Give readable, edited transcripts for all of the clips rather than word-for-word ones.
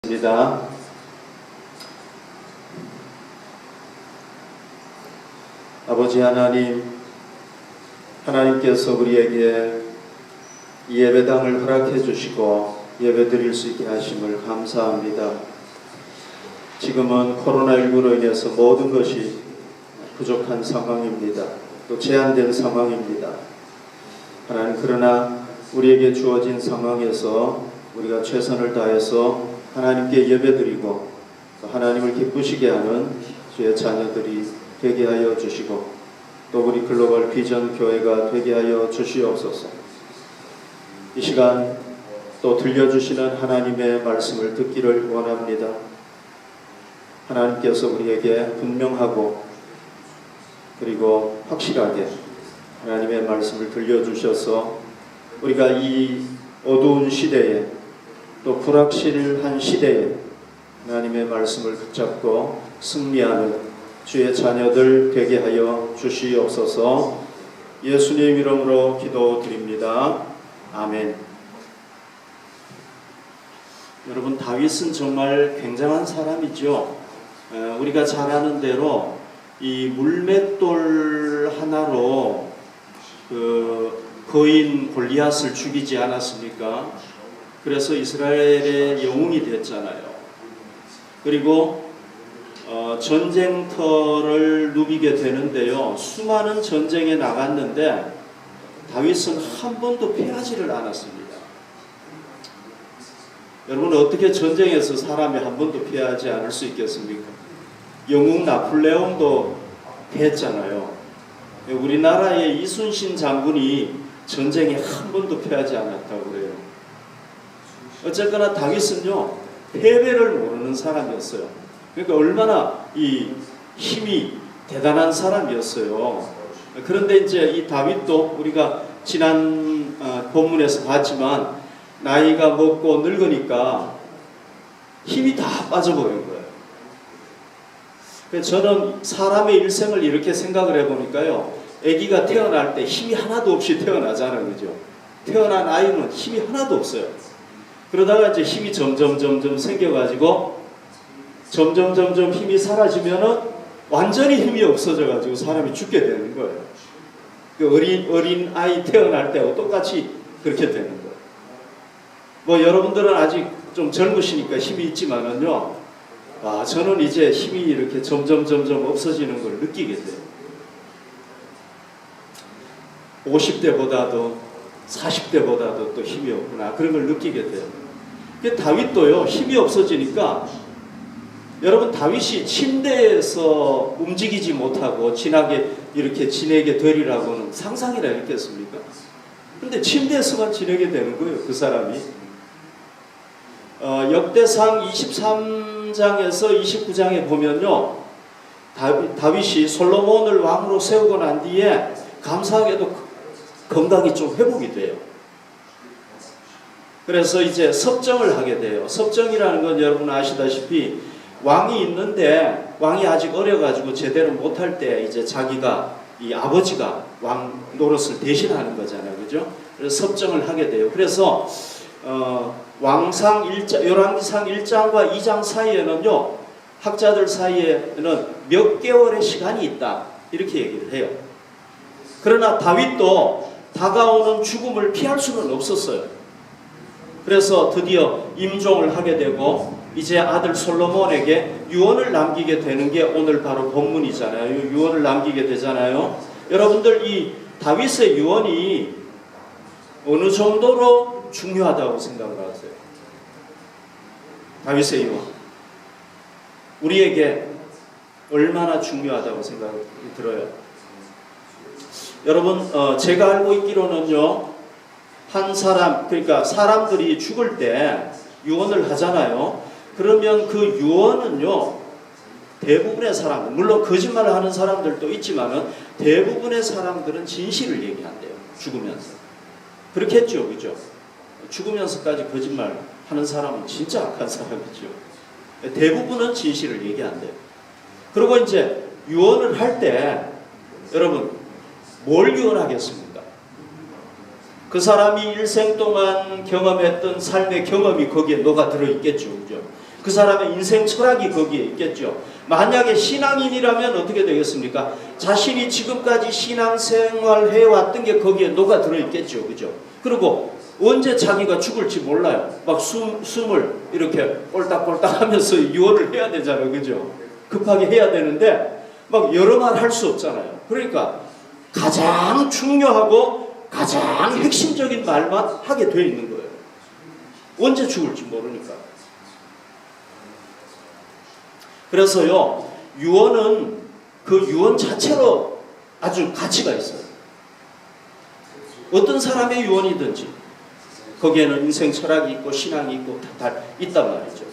입니다. 아버지 하나님, 하나님께서 우리에게 이 예배당을 허락해 주시고 예배 드릴 수 있게 하심을 감사합니다. 지금은 코로나19로 인해서 모든 것이 부족한 상황입니다. 또 제한된 상황입니다. 하나님, 그러나 우리에게 주어진 상황에서 우리가 최선을 다해서 하나님께 예배드리고 하나님을 기쁘시게 하는 주의 자녀들이 되게 하여 주시고 또 우리 글로벌 비전 교회가 되게 하여 주시옵소서. 이 시간 또 들려주시는 하나님의 말씀을 듣기를 원합니다. 하나님께서 우리에게 분명하고 그리고 확실하게 하나님의 말씀을 들려주셔서 우리가 이 어두운 시대에 또 불확실한 시대에 하나님의 말씀을 붙잡고 승리하는 주의 자녀들 되게 하여 주시옵소서. 예수님 이름으로 기도드립니다. 아멘. 여러분, 다윗은 정말 굉장한 사람이죠. 우리가 잘 아는 대로 이 물맷돌 하나로 거인 골리앗을 죽이지 않았습니까? 그래서 이스라엘의 영웅이 됐잖아요. 그리고 전쟁터를 누비게 되는데요, 수많은 전쟁에 나갔는데 다윗은 한 번도 패하지를 않았습니다. 여러분, 어떻게 전쟁에서 사람이 한 번도 패하지 않을 수 있겠습니까? 영웅 나폴레옹도 패했잖아요. 우리나라의 이순신 장군이 전쟁에 한 번도 패하지 않았다고 그래요. 어쨌거나 다윗은요, 패배를 모르는 사람이었어요. 그러니까 얼마나 이 힘이 대단한 사람이었어요. 그런데 이제 이 다윗도 우리가 지난 본문에서 봤지만 나이가 먹고 늙으니까 힘이 다 빠져버린 거예요. 저는 사람의 일생을 이렇게 생각을 해보니까요, 아기가 태어날 때 힘이 하나도 없이 태어나잖아요, 그죠? 태어난 아이는 힘이 하나도 없어요. 그러다가 이제 힘이 점점 생겨가지고 점점 힘이 사라지면은 완전히 힘이 없어져가지고 사람이 죽게 되는 거예요. 그 어린 아이 태어날 때와 똑같이 그렇게 되는 거예요. 뭐 여러분들은 아직 좀 젊으시니까 힘이 있지만은요, 저는 이제 힘이 이렇게 점점 없어지는 걸 느끼게 돼요. 50대보다도 40대보다도 또 힘이 없구나, 그런 걸 느끼게 돼요. 다윗도요, 힘이 없어지니까, 여러분, 다윗이 침대에서 움직이지 못하고 진하게 이렇게 지내게 되리라고는 상상이나 했겠습니까? 근데 침대에서만 지내게 되는 거예요, 그 사람이. 역대상 23장에서 29장에 보면요, 다윗이 솔로몬을 왕으로 세우고 난 뒤에 감사하게도 건강이 좀 회복이 돼요. 그래서 이제 섭정을 하게 돼요. 섭정이라는 건 여러분 아시다시피 왕이 있는데 왕이 아직 어려가지고 제대로 못할 때 이제 자기가 이 아버지가 왕 노릇을 대신하는 거잖아요, 그죠? 그래서 섭정을 하게 돼요. 그래서 열왕기상 1장과 2장 사이에는요, 학자들 사이에는 몇 개월의 시간이 있다, 이렇게 얘기를 해요. 그러나 다윗도 다가오는 죽음을 피할 수는 없었어요. 그래서 드디어 임종을 하게 되고 이제 아들 솔로몬에게 유언을 남기게 되는 게 오늘 바로 본문이잖아요. 유언을 남기게 되잖아요. 여러분들, 이 다윗의 유언이 어느 정도로 중요하다고 생각을 하세요? 다윗의 유언, 우리에게 얼마나 중요하다고 생각이 들어요? 여러분, 제가 알고 있기로는요, 한 사람, 그러니까 사람들이 죽을 때 유언을 하잖아요. 그러면 그 유언은요, 대부분의 사람들, 물론 거짓말을 하는 사람들도 있지만은 대부분의 사람들은 진실을 얘기한대요, 죽으면서. 그렇겠죠, 그죠? 죽으면서까지 거짓말 하는 사람은 진짜 악한 사람이죠. 대부분은 진실을 얘기한대요. 그리고 이제 유언을 할 때 여러분, 뭘 유언하겠습니까? 그 사람이 일생 동안 경험했던 삶의 경험이 거기에 녹아 들어 있겠죠, 그죠? 그 사람의 인생 철학이 거기에 있겠죠. 만약에 신앙인이라면 어떻게 되겠습니까? 자신이 지금까지 신앙생활 해왔던 게 거기에 녹아 들어있겠죠. 그죠? 그리고 언제 자기가 죽을지 몰라요. 막 숨을 이렇게 꼴딱꼴딱 하면서 유언을 해야 되잖아요. 그죠? 급하게 해야 되는데 막 여러 말 할 수 없잖아요. 그러니까 가장 중요하고 가장 핵심적인 말만 하게 돼 있는 거예요. 언제 죽을지 모르니까. 그래서요, 유언은 그 유언 자체로 아주 가치가 있어요. 어떤 사람의 유언이든지 거기에는 인생 철학이 있고 신앙이 있고 다 있단 말이죠.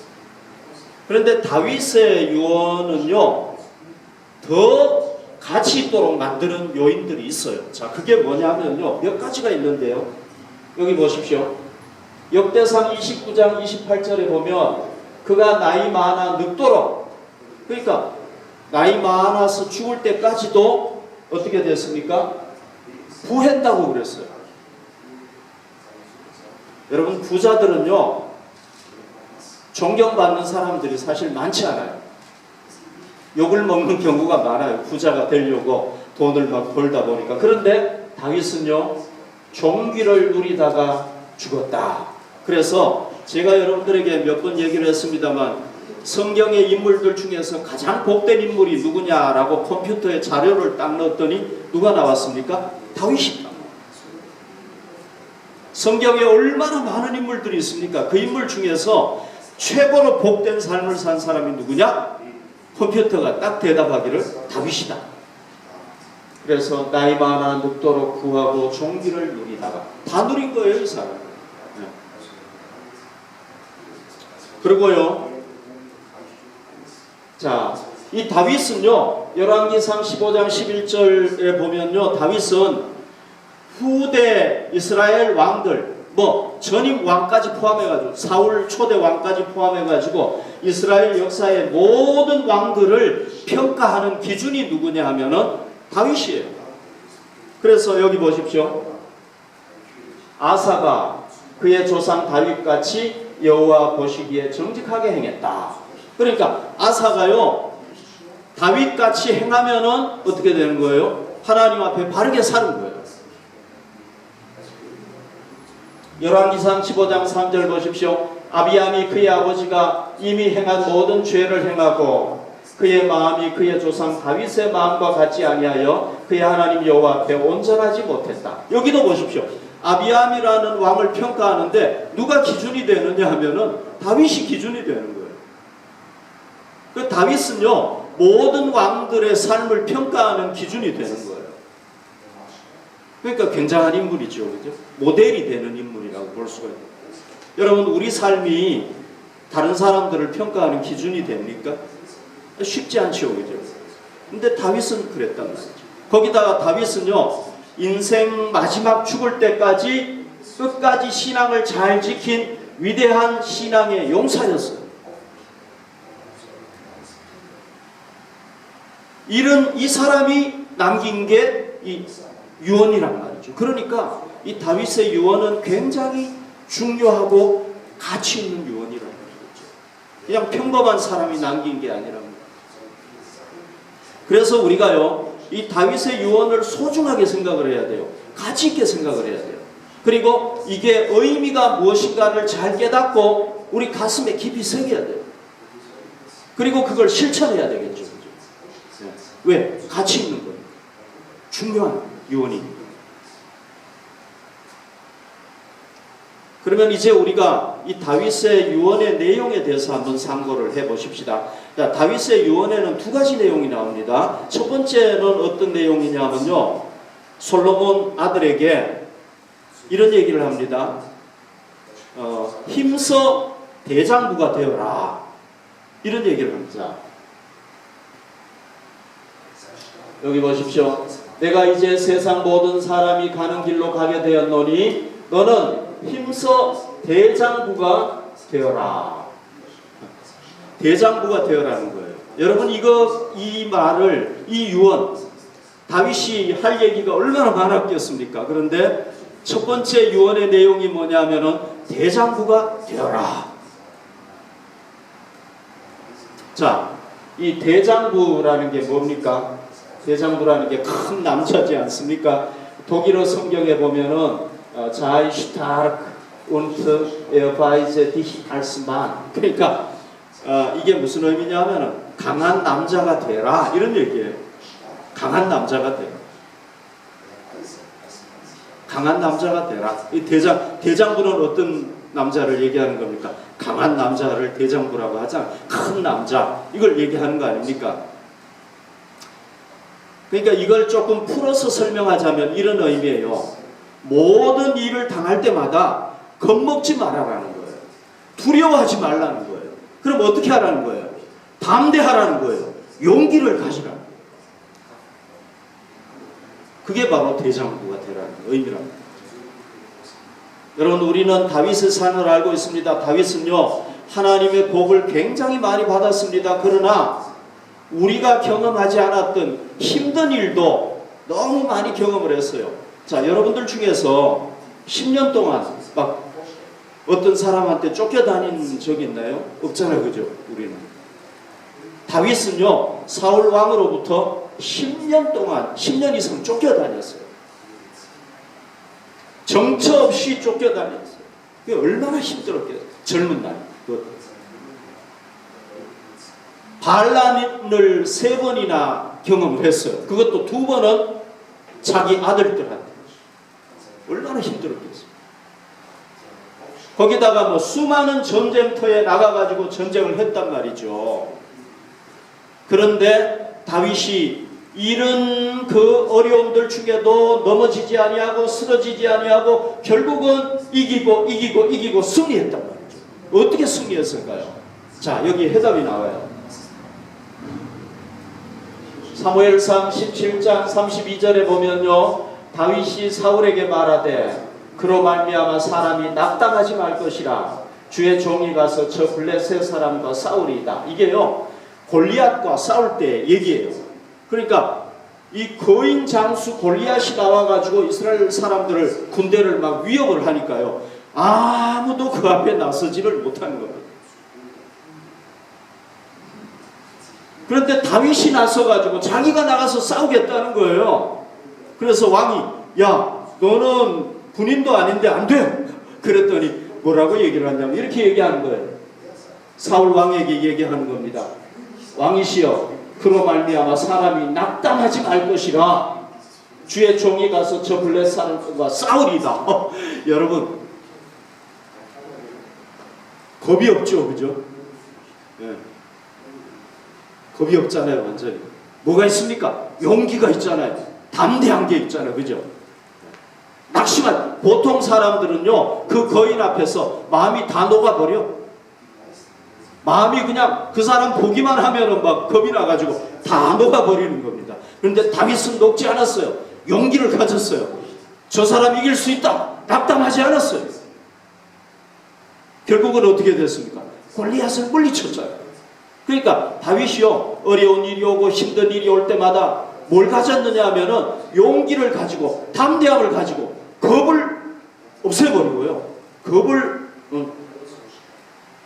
그런데 다윗의 유언은요, 더 가치 있도록 만드는 요인들이 있어요. 자, 그게 뭐냐면요, 몇 가지가 있는데요. 여기 보십시오. 역대상 29장 28절에 보면 그가 나이 많아 늙도록, 그러니까 나이 많아서 죽을 때까지도 어떻게 됐습니까? 부했다고 그랬어요. 여러분, 부자들은요, 존경받는 사람들이 사실 많지 않아요. 욕을 먹는 경우가 많아요. 부자가 되려고 돈을 막 벌다 보니까. 그런데 다윗은요, 종기를 누리다가 죽었다. 그래서 제가 여러분들에게 몇 번 얘기를 했습니다만, 성경의 인물들 중에서 가장 복된 인물이 누구냐라고 컴퓨터에 자료를 딱 넣었더니 누가 나왔습니까? 다윗입니다. 성경에 얼마나 많은 인물들이 있습니까? 그 인물 중에서 최고로 복된 삶을 산 사람이 누구냐? 컴퓨터가 딱 대답하기를 다윗이다. 그래서 나이 많아 늙도록 구하고 종기를 누리다가 다 누린 거예요, 이 사람. 네. 그리고요, 자, 이 다윗은요, 열왕기상 15장 11절에 보면요, 다윗은 후대 이스라엘 왕들, 전임 왕까지 포함해가지고, 사울 초대 왕까지 포함해가지고 이스라엘 역사의 모든 왕들을 평가하는 기준이 누구냐 하면은 다윗이에요. 그래서 여기 보십시오. 아사가 그의 조상 다윗같이 여호와 보시기에 정직하게 행했다. 그러니까 아사가요, 다윗같이 행하면은 어떻게 되는 거예요? 하나님 앞에 바르게 사는 거예요. 열왕기상 15장 3절 보십시오. 아비암이 그의 아버지가 이미 행한 모든 죄를 행하고 그의 마음이 그의 조상 다윗의 마음과 같지 아니하여 그의 하나님 여호와 앞에 온전하지 못했다. 여기도 보십시오. 아비암이라는 왕을 평가하는데 누가 기준이 되느냐 하면은 다윗이 기준이 되는 거예요. 그 다윗은요, 모든 왕들의 삶을 평가하는 기준이 되는 거예요. 그러니까 굉장한 인물이죠. 그죠? 모델이 되는 인물이라고 볼 수가 있어요. 여러분, 우리 삶이 다른 사람들을 평가하는 기준이 됩니까? 쉽지 않죠. 그죠? 근데 다윗은 그랬단 말이죠. 거기다가 다윗은요, 인생 마지막 죽을 때까지 끝까지 신앙을 잘 지킨 위대한 신앙의 용사였어요. 이 사람이 남긴 게 이 유언이란 말이죠. 그러니까 이 다윗의 유언은 굉장히 중요하고 가치 있는 유언이라는 거죠. 그냥 평범한 사람이 남긴 게 아니랍니다. 그래서 우리가요, 이 다윗의 유언을 소중하게 생각을 해야 돼요. 가치 있게 생각을 해야 돼요. 그리고 이게 의미가 무엇인가를 잘 깨닫고 우리 가슴에 깊이 새겨야 돼요. 그리고 그걸 실천해야 되겠죠. 왜? 가치 있는 거예요. 중요한 유언입니다. 그러면 이제 우리가 이 다윗의 유언의 내용에 대해서 한번 상고를 해보십시다. 자, 다윗의 유언에는 두 가지 내용이 나옵니다. 첫 번째는 어떤 내용이냐면요, 솔로몬 아들에게 이런 얘기를 합니다. 힘써 대장부가 되어라. 이런 얘기를 합니다. 여기 보십시오. 내가 이제 세상 모든 사람이 가는 길로 가게 되었노니 너는 힘써 대장부가 되어라. 대장부가 되어라는 거예요. 여러분, 이 말을, 이 유언, 다윗이 할 얘기가 얼마나 많았겠습니까? 그런데 첫 번째 유언의 내용이 뭐냐면은 대장부가 되어라. 자, 이 대장부라는 게 뭡니까? 대장부라는 게 큰 남자지 않습니까? 독일어 성경에 보면은 sei stark und erweise dich als Mann. 그러니까 이게 무슨 의미냐면은 강한 남자가 되라 이런 얘기예요. 강한 남자가 되라. 강한 남자가 되라. 이 대장부는 어떤 남자를 얘기하는 겁니까? 강한 남자를 대장부라고 하잖아요. 큰 남자 이걸 얘기하는 거 아닙니까? 그러니까 이걸 조금 풀어서 설명하자면 이런 의미예요. 모든 일을 당할 때마다 겁먹지 말아라는 거예요. 두려워하지 말라는 거예요. 그럼 어떻게 하라는 거예요? 담대하라는 거예요. 용기를 가지라는 거예요. 그게 바로 대장부가 되라는 의미랍니다. 여러분, 우리는 다윗의 삶을 알고 있습니다. 다윗은요, 하나님의 복을 굉장히 많이 받았습니다. 그러나 우리가 경험하지 않았던 힘든 일도 너무 많이 경험을 했어요. 자, 여러분들 중에서 10년 동안 막 어떤 사람한테 쫓겨다닌 적이 있나요? 없잖아요, 그죠? 우리는. 다윗은요, 사울 왕으로부터 10년 동안, 10년 이상 쫓겨다녔어요. 정처 없이 쫓겨다녔어요. 그게 얼마나 힘들었겠어요. 젊은 나이. 반란을 3번이나 경험을 했어요. 그것도 2번은 자기 아들들한테. 얼마나 힘들었겠어요. 거기다가 뭐 수많은 전쟁터에 나가가지고 전쟁을 했단 말이죠. 그런데 다윗이 이런 그 어려움들 중에도 넘어지지 아니하고 쓰러지지 아니하고 결국은 이기고 승리했단 말이죠. 어떻게 승리했을까요? 자, 여기 해답이 나와요. 사무엘상 17장 32절에 보면요, 다윗이 사울에게 말하되 그로 말미암아 사람이 낙담하지 말 것이라 주의 종이 가서 저 블레셋 사람과 싸우리이다. 이게요, 골리앗과 싸울 때 얘기예요. 그러니까 이 거인 장수 골리앗이 나와가지고 이스라엘 사람들을 군대를 막 위협을 하니까요, 아무도 그 앞에 나서지를 못하는 겁니다. 그런데 다윗이 나서가지고 자기가 나가서 싸우겠다는 거예요. 그래서 왕이, 야, 너는 군인도 아닌데 안 돼. 그랬더니 뭐라고 얘기를 하냐면 이렇게 얘기하는 거예요. 사울 왕에게 얘기하는 겁니다. 왕이시여, 그로 말미암아 사람이 낙담하지 말 것이라 주의 종이 가서 저 블레셋 사람과 싸우리이다. 여러분, 겁이 없죠, 그죠? 네. 겁이 없잖아요, 완전히. 뭐가 있습니까? 용기가 있잖아요. 담대한 게 있잖아요, 그죠? 낙심한, 보통 사람들은요, 그 거인 앞에서 마음이 다 녹아버려. 마음이 그냥 그 사람 보기만 하면은 막 겁이 나가지고 다 녹아버리는 겁니다. 그런데 다윗은 녹지 않았어요. 용기를 가졌어요. 저 사람 이길 수 있다. 낙담하지 않았어요. 결국은 어떻게 됐습니까? 골리앗을 물리쳤잖아요. 그러니까 다윗이요, 어려운 일이 오고 힘든 일이 올 때마다 뭘 가졌느냐 하면은 용기를 가지고, 담대함을 가지고 겁을 없애버리고요,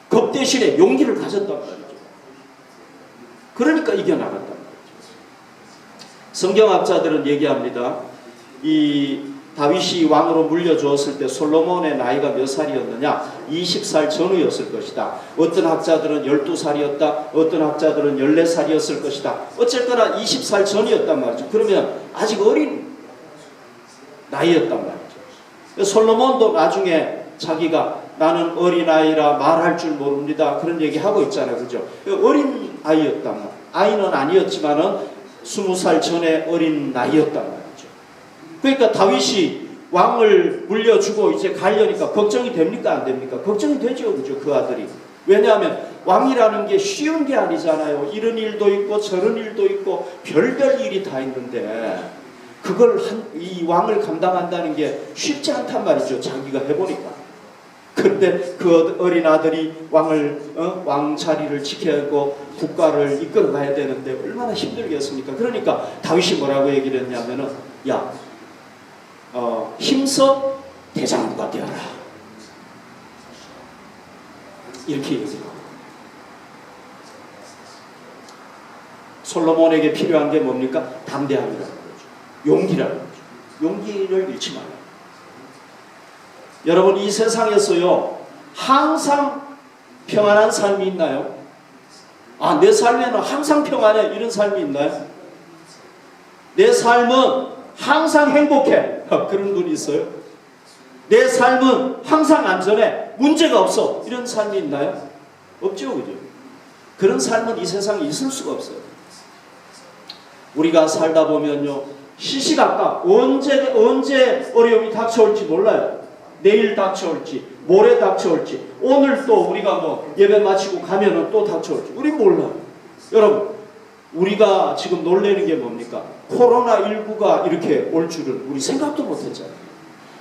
겁 대신에 용기를 가졌단 말이죠. 그러니까 이겨나갔단 말이죠. 성경학자들은 얘기합니다. 이 다윗이 왕으로 물려주었을 때 솔로몬의 나이가 몇 살이었느냐? 20살 전후였을 것이다. 어떤 학자들은 12살이었다. 어떤 학자들은 14살이었을 것이다. 어쨌거나 20살 전이었단 말이죠. 그러면 아직 어린 나이였단 말이죠. 솔로몬도 나중에 자기가 나는 어린아이라 말할 줄 모릅니다. 그런 얘기 하고 있잖아요. 그죠? 어린 아이였단 말이에요. 아이는 아니었지만은 20살 전에 어린 나이였단 말이죠. 그러니까 다윗이 왕을 물려주고 이제 가려니까 걱정이 됩니까? 안 됩니까? 걱정이 되죠. 그죠? 그 아들이. 왜냐하면 왕이라는 게 쉬운 게 아니잖아요. 이런 일도 있고 저런 일도 있고 별별 일이 다 있는데 그걸 이 왕을 감당한다는 게 쉽지 않단 말이죠. 자기가 해보니까. 그런데 그 어린 아들이 왕 자리를 지켜야 하고 국가를 이끌어 가야 되는데 얼마나 힘들겠습니까? 그러니까 다윗이 뭐라고 얘기를 했냐면은, 야, 힘써 대장부가 되어라. 이렇게 얘기해요. 솔로몬에게 필요한 게 뭡니까? 담대함이라는 거죠. 용기라는 거죠. 용기를 잃지 말라. 여러분, 이 세상에서요, 항상 평안한 삶이 있나요? 아, 내 삶에는 항상 평안해, 이런 삶이 있나요? 내 삶은 항상 행복해, 그런 분이 있어요? 내 삶은 항상 안전해, 문제가 없어, 이런 삶이 있나요? 없죠, 그죠? 그런 삶은 이 세상에 있을 수가 없어요. 우리가 살다 보면요, 시시각각 언제 어려움이 닥쳐올지 몰라요. 내일 닥쳐올지, 모레 닥쳐올지, 오늘 또 우리가 뭐 예배 마치고 가면은 또 닥쳐올지, 우리 몰라요. 여러분, 우리가 지금 놀라는 게 뭡니까? 코로나19가 이렇게 올 줄은 우리 생각도 못했잖아요.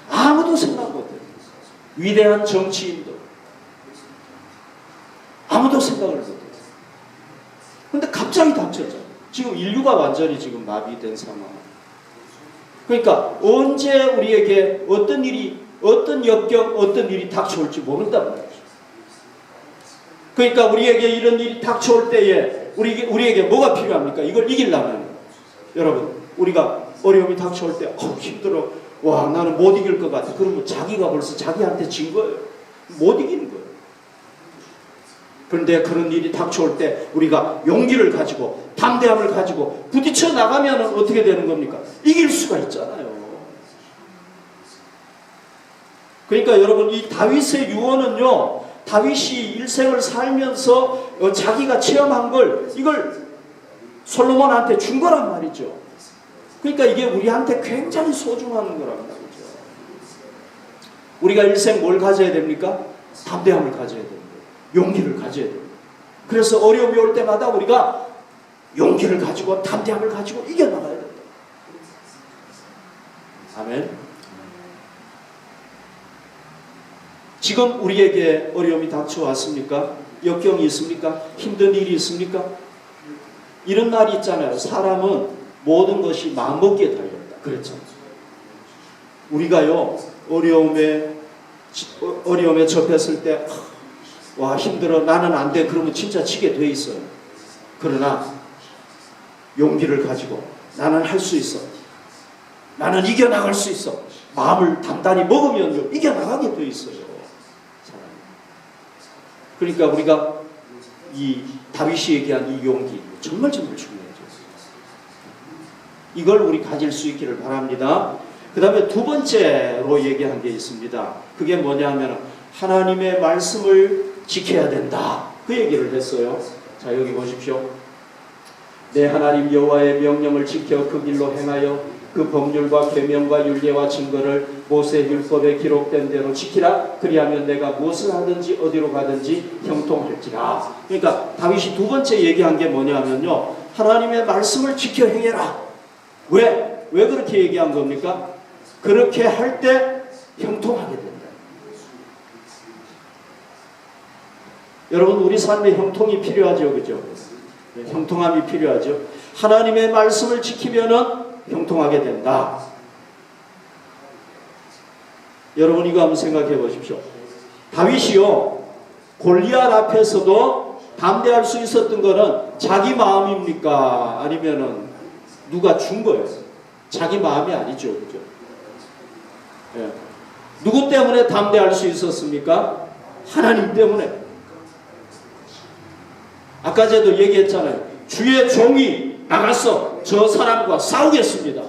아무도 생각 못해요. 위대한 정치인도 아무도 생각을 못해요. 근데 갑자기 닥쳤잖아요. 지금 인류가 완전히 지금 마비된 상황. 그러니까 언제 우리에게 어떤 일이, 어떤 역경, 어떤 일이 닥쳐올지 모른단 말이죠. 그러니까 우리에게 이런 일이 닥쳐올 때에 우리에게 뭐가 필요합니까? 이걸 이기려면 여러분, 우리가 어려움이 닥쳐올 때 힘들어, 와 나는 못 이길 것 같아. 그러면 자기가 벌써 자기한테 진 거예요. 못 이기는 거예요. 그런데 그런 일이 닥쳐올 때 우리가 용기를 가지고 담대함을 가지고 부딪혀 나가면 어떻게 되는 겁니까? 이길 수가 있잖아요. 그러니까 여러분, 이 다윗의 유언은요, 다윗이 일생을 살면서 자기가 체험한 걸, 이걸 솔로몬한테 준 거란 말이죠. 그러니까 이게 우리한테 굉장히 소중한 거란 말이죠. 우리가 일생 뭘 가져야 됩니까? 담대함을 가져야 됩니다. 용기를 가져야 됩니다. 그래서 어려움이 올 때마다 우리가 용기를 가지고 담대함을 가지고 이겨나가야 됩니다. 아멘. 지금 우리에게 어려움이 닥쳐왔습니까? 역경이 있습니까? 힘든 일이 있습니까? 이런 날이 있잖아요. 사람은 모든 것이 마음먹기에 달렸다. 그랬죠. 우리가요, 어려움에 접했을 때, 와 힘들어, 나는 안 돼, 그러면 진짜 지게 돼 있어요. 그러나 용기를 가지고 나는 할 수 있어, 나는 이겨나갈 수 있어, 마음을 단단히 먹으면요, 이겨나가게 돼 있어요. 그러니까 우리가 이 다윗이 얘기한 이 용기 정말 중요해요. 이걸 우리 가질 수 있기를 바랍니다. 그 다음에 두 번째로 얘기한 게 있습니다. 그게 뭐냐 하면 하나님의 말씀을 지켜야 된다, 그 얘기를 했어요. 자, 여기 보십시오. 내 하나님 여호와의 명령을 지켜 그 길로 행하여 그 법률과 계명과 율례와 증거를 모세 율법에 기록된 대로 지키라. 그리하면 내가 무엇을 하든지 어디로 가든지 형통할지라. 그러니까 다윗이 두 번째 얘기한 게 뭐냐면요, 하나님의 말씀을 지켜 행해라. 왜 그렇게 얘기한 겁니까? 그렇게 할 때 형통하게 된다. 여러분, 우리 삶에 형통이 필요하죠, 그죠? 형통함이 필요하죠. 하나님의 말씀을 지키면은 형통하게 된다. 여러분, 이거 한번 생각해 보십시오. 다윗이요, 골리앗 앞에서도 담대할 수 있었던 거는 자기 마음입니까? 아니면은 누가 준 거예요? 자기 마음이 아니죠, 그죠? 예. 누구 때문에 담대할 수 있었습니까? 하나님 때문에. 아까 제도 얘기했잖아요. 주의 종이 나가서 저 사람과 싸우겠습니다.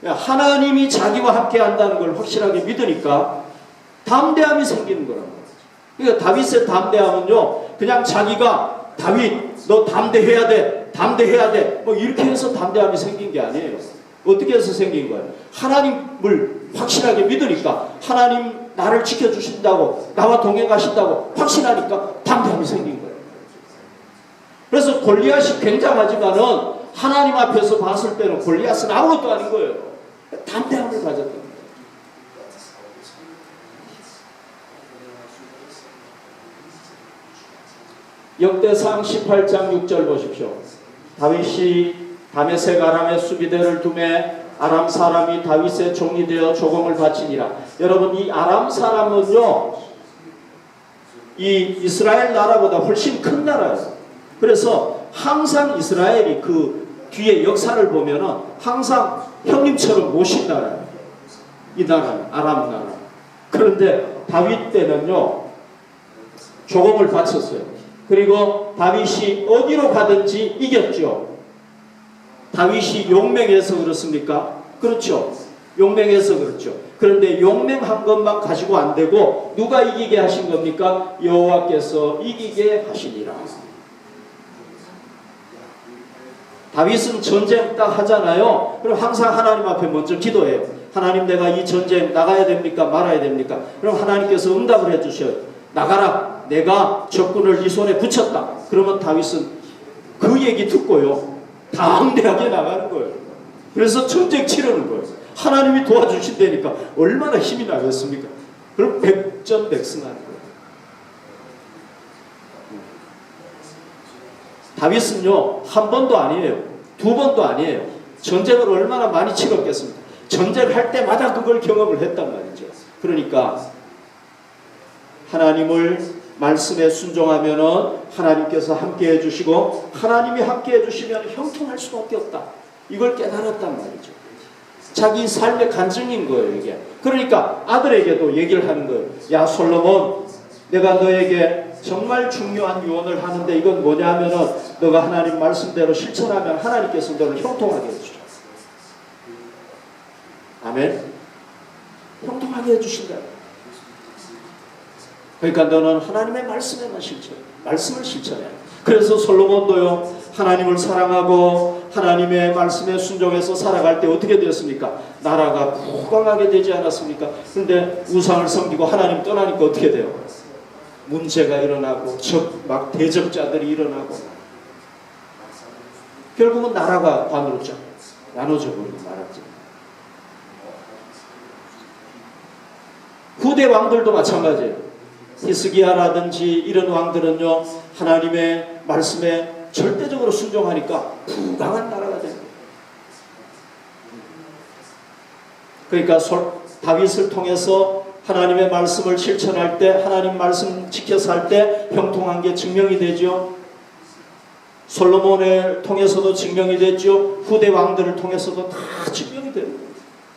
하나님이 자기와 함께 한다는 걸 확실하게 믿으니까 담대함이 생기는 거란 말이죠. 그러니까 다윗의 담대함은요, 그냥 자기가 다윗 너 담대해야 돼, 담대해야 돼, 뭐 이렇게 해서 담대함이 생긴 게 아니에요. 어떻게 해서 생긴 거예요? 하나님을 확실하게 믿으니까, 하나님 나를 지켜주신다고, 나와 동행하신다고 확신하니까 담대함이 생긴 거예요. 그래서 골리앗이 굉장하지만은 하나님 앞에서 봤을 때는 골리앗은 아무것도 아닌 거예요. 담대함을 가졌던 거예요. 역대상 18장 6절 보십시오. 다윗이 다메섹 아람의 수비대를 두매 아람 사람이 다윗의 종이 되어 조공을 바치니라. 여러분, 이 아람 사람은요, 이 이스라엘 나라보다 훨씬 큰 나라예요. 그래서 항상 이스라엘이 그 뒤에 역사를 보면은 항상 형님처럼 모신 나라예요. 이 나라는 아람 나라. 그런데 다윗 때는요 조공을 바쳤어요. 그리고 다윗이 어디로 가든지 이겼죠. 다윗이 용맹해서 그렇습니까? 그렇죠. 용맹해서 그렇죠. 그런데 용맹한 것만 가지고 안 되고 누가 이기게 하신 겁니까? 여호와께서 이기게 하시니라. 다윗은 전쟁 딱 하잖아요. 그럼 항상 하나님 앞에 먼저 기도해요. 하나님, 내가 이 전쟁 나가야 됩니까? 말아야 됩니까? 그럼 하나님께서 응답을 해주셔요. 나가라. 내가 적군을 네 손에 붙였다. 그러면 다윗은 그 얘기 듣고요 당대하게 나가는 거예요. 그래서 전쟁 치르는 거예요. 하나님이 도와주신다니까 얼마나 힘이 나겠습니까? 그럼 백전백승하는 거예요. 다윗은요 한 번도 아니에요. 두 번도 아니에요. 전쟁을 얼마나 많이 치렀겠습니까? 전쟁할 때마다 그걸 경험을 했단 말이죠. 그러니까 하나님을 말씀에 순종하면은 하나님께서 함께 해주시고 하나님이 함께 해주시면 형통할 수밖에 없다. 이걸 깨달았단 말이죠. 자기 삶의 간증인 거예요 이게. 그러니까 아들에게도 얘기를 하는 거예요. 야 솔로몬, 내가 너에게 정말 중요한 유언을 하는데 이건 뭐냐 하면은 너가 하나님 말씀대로 실천하면 하나님께서 너를 형통하게 해주죠. 아멘. 형통하게 해주신다. 그러니까 너는 하나님의 말씀에만 실천해. 말씀을 실천해. 그래서 솔로몬도요 하나님을 사랑하고 하나님의 말씀에 순종해서 살아갈 때 어떻게 되었습니까? 나라가 부강하게 되지 않았습니까? 그런데 우상을 섬기고 하나님 떠나니까 어떻게 돼요? 문제가 일어나고 막 대적자들이 일어나고 결국은 나라가 반으로 쫙 나눠져 버리고 말았죠. 후대 왕들도 마찬가지예요. 히스기야라든지 이런 왕들은요 하나님의 말씀에 절대적으로 순종하니까 부강한 나라가 됩니다. 그러니까 다윗을 통해서 하나님의 말씀을 실천할 때 하나님 말씀 지켜서 할 때 형통한 게 증명이 되죠. 솔로몬을 통해서도 증명이 됐죠. 후대 왕들을 통해서도 다 증명이 됩니다.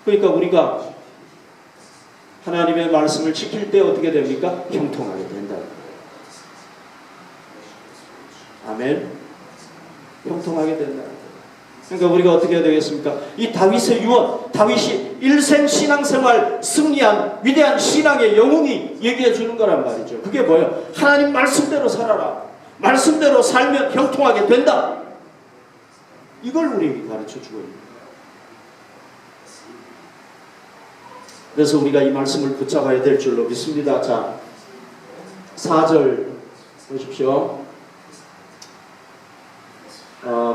그러니까 우리가 하나님의 말씀을 지킬 때 어떻게 됩니까? 형통하게 된다. 아멘. 형통하게 된다. 그러니까 우리가 어떻게 해야 되겠습니까? 이 다윗의 유언, 다윗이 일생 신앙생활 승리한 위대한 신앙의 영웅이 얘기해 주는 거란 말이죠. 그게 뭐예요? 하나님 말씀대로 살아라. 말씀대로 살면 형통하게 된다. 이걸 우리에게 가르쳐 주고 있는 거예요. 그래서 우리가 이 말씀을 붙잡아야 될 줄로 믿습니다. 자, 4절 보십시오.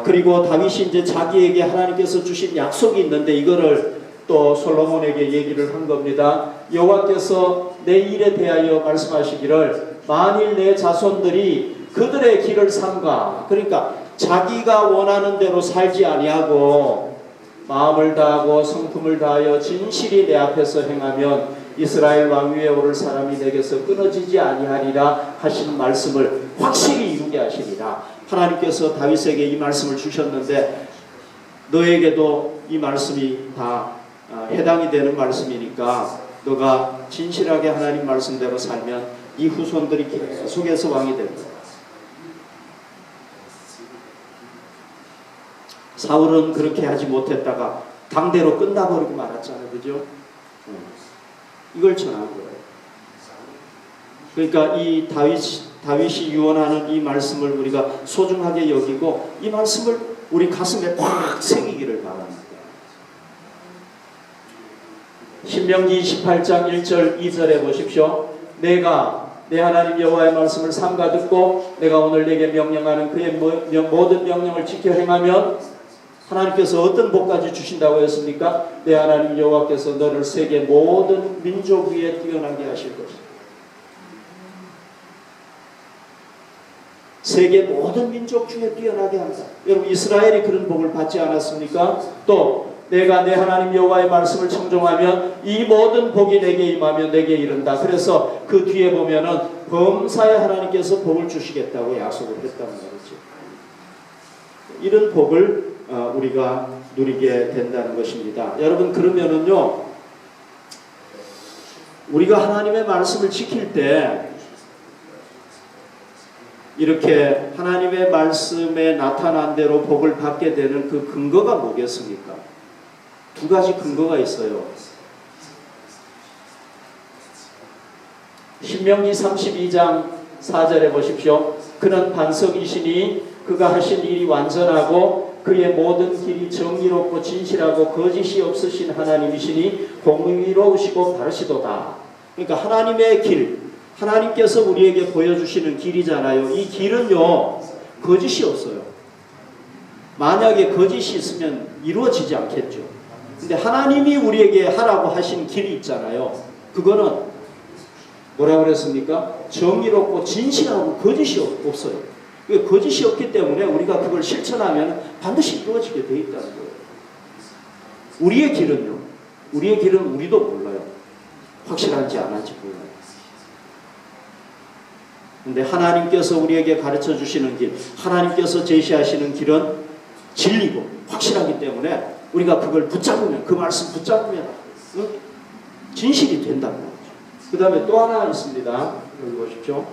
그리고 다윗이 이제 자기에게 하나님께서 주신 약속이 있는데 이거를 또 솔로몬에게 얘기를 한 겁니다. 여호와께서 내 일에 대하여 말씀하시기를 만일 내 자손들이 그들의 길을 삼가, 그러니까 자기가 원하는 대로 살지 아니하고 마음을 다하고 성품을 다하여 진실이 내 앞에서 행하면 이스라엘 왕위에 오를 사람이 내게서 끊어지지 아니하리라 하시는 말씀을 확실히 이루게 하시리라. 하나님께서 다윗에게 이 말씀을 주셨는데 너에게도 이 말씀이 다 해당이 되는 말씀이니까 너가 진실하게 하나님 말씀대로 살면 이 후손들이 계속해서 왕이 될 거야. 사울은 그렇게 하지 못했다가 당대로 끝나버리고 말았잖아요. 그죠? 이걸 전한 거예요. 그러니까 이 다윗이 유언하는 이 말씀을 우리가 소중하게 여기고 이 말씀을 우리 가슴에 꽉 새기기를 바랍니다. 신명기 28장 1절 2절에 보십시오. 내가 내 하나님 여호와의 말씀을 삼가 듣고 내가 오늘 내게 명령하는 그의 모든 명령을 지켜 행하면 하나님께서 어떤 복까지 주신다고 했습니까? 내 하나님 여호와께서 너를 세계 모든 민족 위에 뛰어나게 하실 것이다. 세계 모든 민족 중에 뛰어나게 한다. 여러분 이스라엘이 그런 복을 받지 않았습니까? 또 내가 내 하나님 여호와의 말씀을 청종하면 이 모든 복이 내게 임하며 내게 이른다. 그래서 그 뒤에 보면은 범사에 하나님께서 복을 주시겠다고 약속을 했다는 말이죠. 이런 복을 우리가 누리게 된다는 것입니다. 여러분, 그러면은요, 우리가 하나님의 말씀을 지킬 때 이렇게 하나님의 말씀에 나타난 대로 복을 받게 되는 그 근거가 뭐겠습니까? 두 가지 근거가 있어요. 신명기 32장 4절에 보십시오. 그는 반석이시니 그가 하신 일이 완전하고 그의 모든 길이 정의롭고 진실하고 거짓이 없으신 하나님이시니 공의로우시고 바르시도다. 그러니까 하나님의 길, 하나님께서 우리에게 보여주시는 길이잖아요. 이 길은요, 거짓이 없어요. 만약에 거짓이 있으면 이루어지지 않겠죠. 근데 하나님이 우리에게 하라고 하신 길이 있잖아요. 그거는 뭐라고 그랬습니까? 정의롭고 진실하고 거짓이 없어요. 거짓이 없기 때문에 우리가 그걸 실천하면 반드시 이루어지게 되어 있다는 거예요. 우리의 길은요, 우리의 길은 우리도 몰라요. 확실한지 안 한지 몰라요. 근데 하나님께서 우리에게 가르쳐 주시는 길, 하나님께서 제시하시는 길은 진리고 확실하기 때문에 우리가 그걸 붙잡으면, 그 말씀 붙잡으면 진실이 된다는 거죠. 그 다음에 또 하나 있습니다. 여기 보십시오.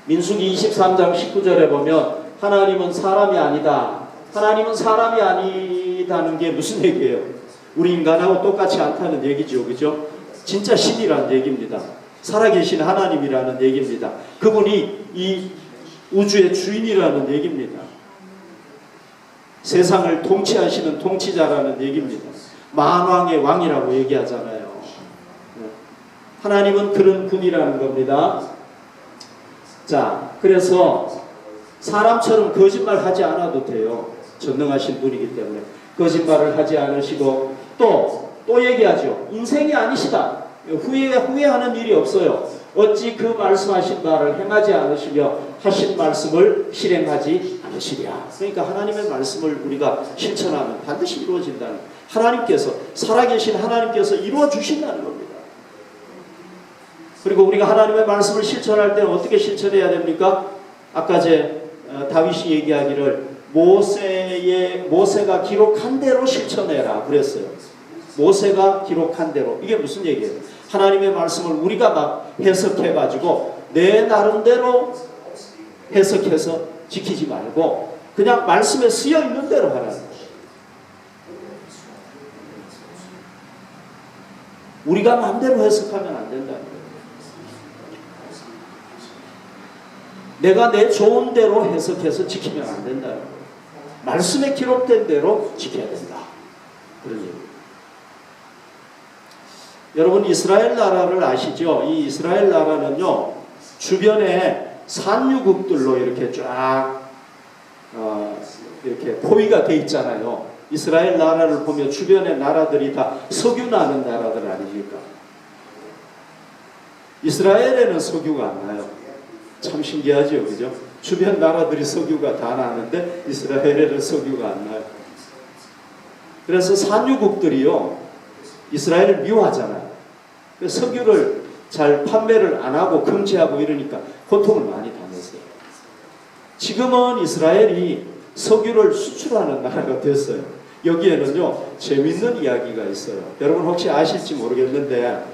민수기 23장 19절에 보면 하나님은 사람이 아니다. 하나님은 사람이 아니다는 게 무슨 얘기예요? 우리 인간하고 똑같이 않다는 얘기죠. 그죠? 진짜 신이라는 얘기입니다. 살아계신 하나님이라는 얘기입니다. 그분이 이 우주의 주인이라는 얘기입니다. 세상을 통치하시는 통치자라는 얘기입니다. 만왕의 왕이라고 얘기하잖아요. 하나님은 그런 분이라는 겁니다. 자, 그래서 사람처럼 거짓말 하지 않아도 돼요. 전능하신 분이기 때문에. 거짓말을 하지 않으시고 또 얘기하죠. 인생이 아니시다. 후회하는 일이 없어요. 어찌 그 말씀하신 바를 행하지 않으시며 하신 말씀을 실행하지 않으시랴. 그러니까 하나님의 말씀을 우리가 실천하면 반드시 이루어진다는, 하나님께서, 살아계신 하나님께서 이루어 주신다는 겁니다. 그리고 우리가 하나님의 말씀을 실천할 때는 어떻게 실천해야 됩니까? 아까 다윗이 얘기하기를 모세가 기록한 대로 실천해라 그랬어요. 모세가 기록한 대로. 이게 무슨 얘기예요? 하나님의 말씀을 우리가 막 해석해가지고 내 나름대로 해석해서 지키지 말고 그냥 말씀에 쓰여 있는 대로 하라는 거예요. 우리가 마음대로 해석하면 안 된다는 거예요. 내가 내 좋은 대로 해석해서 지키면 안 된다는 거예요. 말씀에 기록된 대로 지켜야 된다. 그런 얘기예요. 여러분, 이스라엘 나라를 아시죠? 이 이스라엘 나라는요, 주변에 산유국들로 이렇게 쫙 이렇게 포위가 돼 있잖아요. 이스라엘 나라를 보면 주변의 나라들이 다 석유 나는 나라들 아닙니까? 이스라엘에는 석유가 안 나요. 참 신기하죠, 그죠? 주변 나라들이 석유가 다 나는데 이스라엘에는 석유가 안 나요. 그래서 산유국들이요, 이스라엘을 미워하잖아요. 석유를 잘 판매를 안 하고 금지하고 이러니까 고통을 많이 당했어요. 지금은 이스라엘이 석유를 수출하는 나라가 됐어요. 여기에는요, 재밌는 이야기가 있어요. 여러분 혹시 아실지 모르겠는데,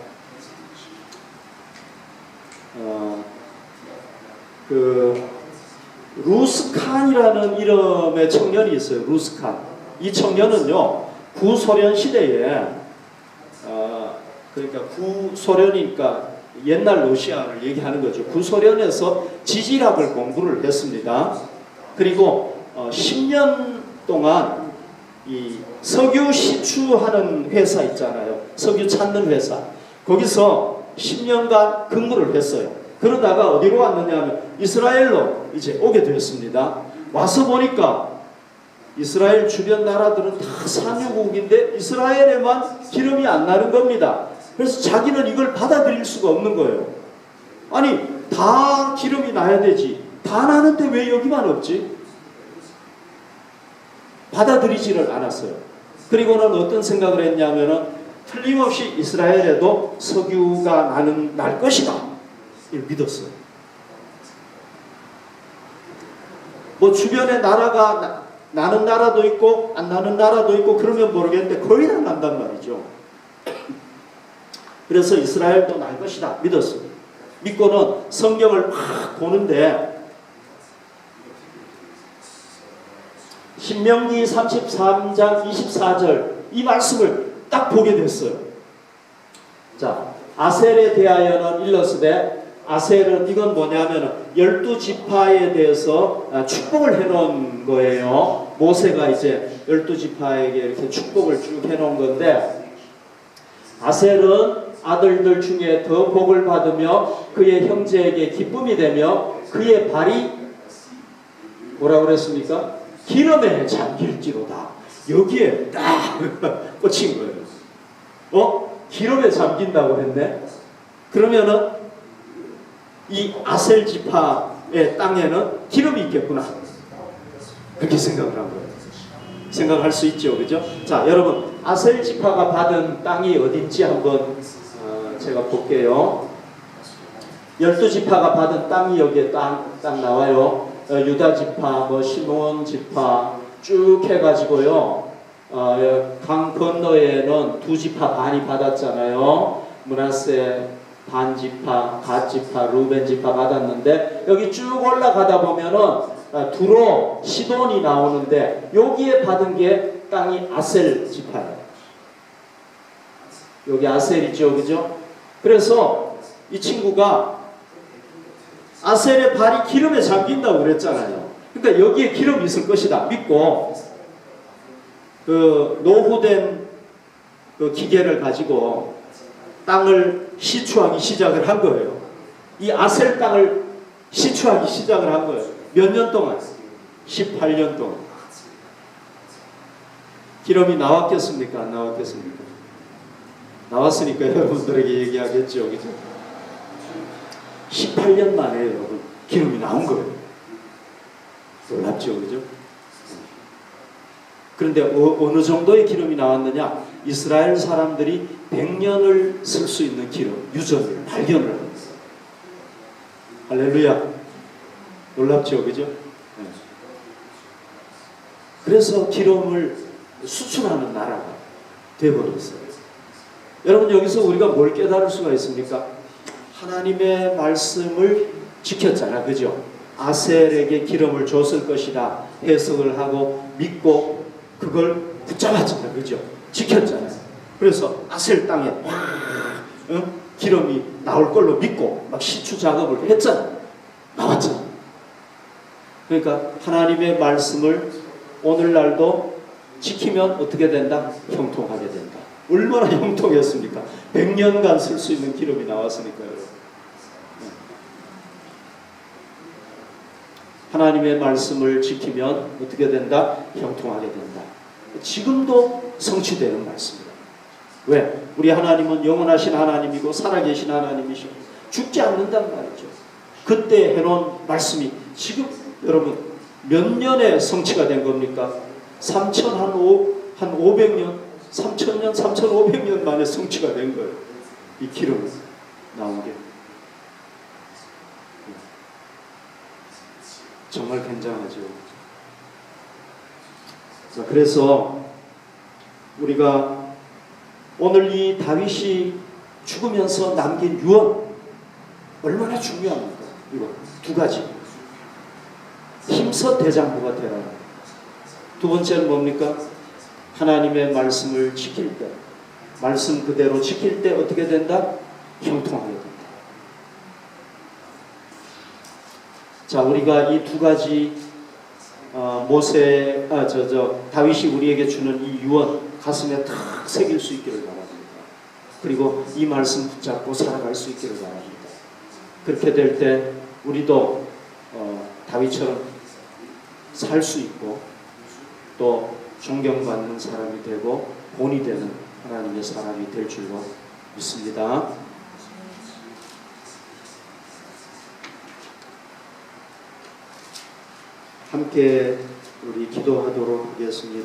루스칸이라는 이름의 청년이 있어요. 루스칸. 이 청년은요, 구소련 시대에 그러니까 구소련이니까 옛날 러시아를 얘기하는 거죠. 구소련에서 지질학을 공부를 했습니다. 그리고 10년 동안 이 석유 시추하는 회사 있잖아요. 석유 찾는 회사. 거기서 10년간 근무를 했어요. 그러다가 어디로 왔느냐 하면 이스라엘로 이제 오게 되었습니다. 와서 보니까 이스라엘 주변 나라들은 다 산유국인데 이스라엘에만 기름이 안 나는 겁니다. 그래서 자기는 이걸 받아들일 수가 없는 거예요. 아니, 다 기름이 나야 되지. 다 나는데 왜 여기만 없지? 받아들이지를 않았어요. 그리고는 어떤 생각을 했냐면은 틀림없이 이스라엘에도 석유가 날 것이다. 이걸 믿었어요. 뭐 주변에 나라가 나는 나라도 있고 안 나는 나라도 있고 그러면 모르겠는데 거의 다 난단 말이죠. 그래서 이스라엘도 날 것이다 믿었어요. 믿고는 성경을 막 보는데 신명기 33장 24절 이 말씀을 딱 보게 됐어요. 자, 아셀에 대하여는 일러스되, 아셀은 이건 뭐냐면은 12지파에 대해서 축복을 해놓은 거예요. 모세가 이제 12지파에게 이렇게 축복을 쭉 해놓은 건데, 아셀은 아들들 중에 더 복을 받으며 그의 형제에게 기쁨이 되며 그의 발이 뭐라고 그랬습니까? 기름에 잠길지로다. 여기에 딱 꽂힌 거예요. 기름에 잠긴다고 했네. 그러면은 이 아셀 지파의 땅에는 기름이 있겠구나. 그렇게 생각을 한 거예요. 생각할 수 있죠, 그죠? 자, 여러분 아셀 지파가 받은 땅이 어딘지 한번 제가 볼게요. 12지파가 받은 땅이 여기에 딱 나와요. 유다 지파, 뭐 시몬 지파 쭉 해가지고요. 강 건너에는 2지파 반이 받았잖아요. 므낫세 반 지파, 갓 지파, 루벤 지파 받았는데 여기 쭉 올라가다 보면은 두로 시돈이 나오는데 여기에 받은 게 땅이 아셀 지파예요. 여기 아셀이죠, 그죠? 그래서 이 친구가 아셀의 발이 기름에 잠긴다고 그랬잖아요. 그러니까 여기에 기름이 있을 것이다 믿고 그 노후된 그 기계를 가지고 땅을 시추하기 시작을 한 거예요. 이 아셀 땅을 시추하기 시작을 한 거예요. 몇 년 동안? 18년 동안. 기름이 나왔겠습니까? 안 나왔겠습니까? 나왔으니까 여러분들에게 얘기하겠죠, 그죠? 18년 만에 여러분 기름이 나온 거예요. 놀랍죠, 그죠? 그런데 어느 정도의 기름이 나왔느냐? 이스라엘 사람들이 100년을 쓸 수 있는 기름, 유전을 발견을 합니다. 할렐루야. 놀랍죠, 그죠? 네. 그래서 기름을 수출하는 나라가 되어버렸어요. 여러분 여기서 우리가 뭘 깨달을 수가 있습니까? 하나님의 말씀을 지켰잖아, 그죠? 아셀에게 기름을 줬을 것이다 해석을 하고 믿고 그걸 붙잡았잖아, 그죠? 지켰잖아요. 그래서 아셀 땅에 기름이 나올 걸로 믿고 막 시추 작업을 했잖아. 나왔잖아. 그러니까 하나님의 말씀을 오늘날도 지키면 어떻게 된다? 형통하게 된다. 얼마나 형통했습니까? 100년간 쓸 수 있는 기름이 나왔으니까요. 하나님의 말씀을 지키면 어떻게 된다? 형통하게 된다. 지금도 성취되는 말씀입니다. 왜? 우리 하나님은 영원하신 하나님이고 살아계신 하나님이시고 죽지 않는단 말이죠. 그때 해놓은 말씀이 지금 여러분 몇 년에 성취가 된 겁니까? 3,500년, 3,000년, 3,500년 만에 성취가 된 거예요. 이 기름 나온 게. 정말 굉장하죠. 자, 그래서 우리가 오늘 이 다윗이 죽으면서 남긴 유언 얼마나 중요합니까? 이거 두 가지. 힘써 대장부가 되라. 두 번째는 뭡니까? 하나님의 말씀을 지킬 때, 말씀 그대로 지킬 때 어떻게 된다? 형통하게 된다. 자, 우리가 이 두 가지 다윗이 우리에게 주는 이 유언 가슴에 탁 새길 수 있기를 바랍니다. 그리고 이 말씀 붙잡고 살아갈 수 있기를 바랍니다. 그렇게 될 때 우리도 다윗처럼 살 수 있고 또 존경받는 사람이 되고 본이 되는 하나님의 사람이 될 줄로 믿습니다. 함께 우리 기도하도록 하겠습니다.